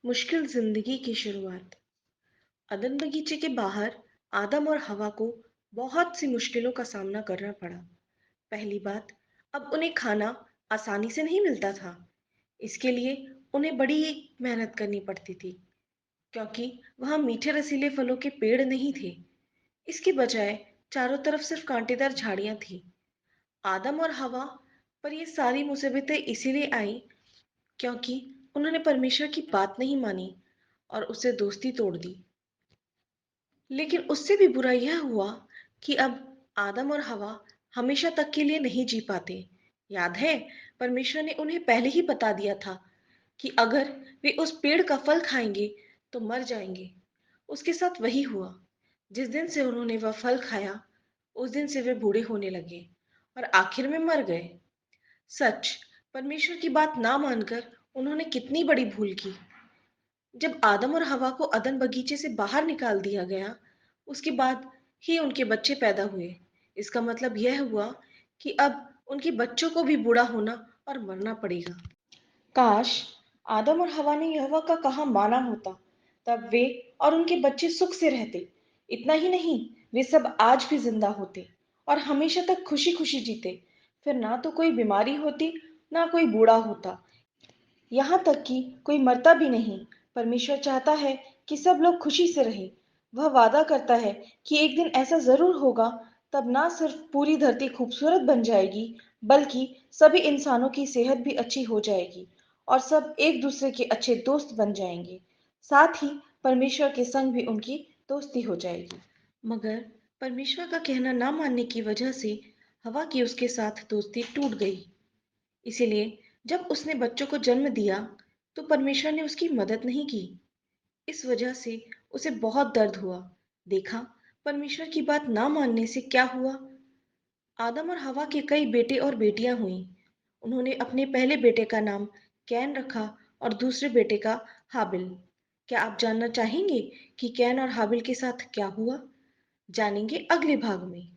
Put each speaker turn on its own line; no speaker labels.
मुश्किल जिंदगी की शुरुआत। अदन बगीचे के बाहर आदम और हवा को बहुत सी मुश्किलों का सामना करना पड़ा। पहली बात, अब उन्हें खाना आसानी से नहीं मिलता था। इसके लिए उन्हें बड़ी मेहनत करनी पड़ती थी, क्योंकि वहां मीठे रसीले फलों के पेड़ नहीं थे। इसकी बजाय चारों तरफ सिर्फ कांटेदार झाड़ियां थी। आदम और हवा पर ये सारी मुसीबतें इसीलिए आई क्योंकि उन्होंने परमेश्वर की बात नहीं मानी और उससे दोस्ती तोड़ दी। लेकिन उससे भी बुरा यह हुआ कि अब आदम और हवा हमेशा तक के लिए नहीं जी पाते। याद है, परमेश्वर ने उन्हें पहले ही बता दिया था कि अगर वे उस पेड़ का फल खाएंगे तो मर जाएंगे। उसके साथ वही हुआ। जिस दिन से उन्होंने वह फल खाया, उस दिन से वे बूढ़े होने लगे और आखिर में मर गए। सच, परमेश्वर की बात ना मानकर उन्होंने कितनी बड़ी भूल की। जब आदम और हवा को अदन बगीचे से बाहर निकाल दिया गया, उसके बाद ही उनके बच्चे पैदा हुए। इसका मतलब यह हुआ कि अब उनके बच्चों को भी बूढ़ा होना और मरना पड़ेगा। काश आदम और हवा ने यहोवा का कहा माना होता, तब वे और उनके बच्चे सुख से रहते। इतना ही नहीं, वे सब आज भी जिंदा होते और हमेशा तक खुशी खुशी जीते। फिर ना तो कोई बीमारी होती, ना कोई बूढ़ा होता, यहाँ तक कि कोई मरता भी नहीं। परमेश्वर चाहता है कि सब लोग खुशी से रहें। वह वादा करता है कि एक दिन ऐसा जरूर होगा, तब ना सिर्फ पूरी धरती खूबसूरत बन जाएगी, बल्कि सभी इंसानों की सेहत भी अच्छी हो जाएगी और सब एक दूसरे के अच्छे दोस्त बन जाएंगे। साथ ही परमेश्वर के संग भी उनकी दोस्ती हो जाएगी। मगर परमेश्वर का कहना ना मानने की वजह से हवा की उसके साथ दोस्ती टूट गई। इसीलिए जब उसने बच्चों को जन्म दिया, तो परमेश्वर ने उसकी मदद नहीं की। इस वजह से उसे बहुत दर्द हुआ। देखा, परमेश्वर की बात ना मानने से क्या हुआ। आदम और हवा के कई बेटे और बेटियां हुईं। उन्होंने अपने पहले बेटे का नाम कैन रखा और दूसरे बेटे का हाबिल। क्या आप जानना चाहेंगे कि कैन और हाबिल के साथ क्या हुआ? जानेंगे अगले भाग में।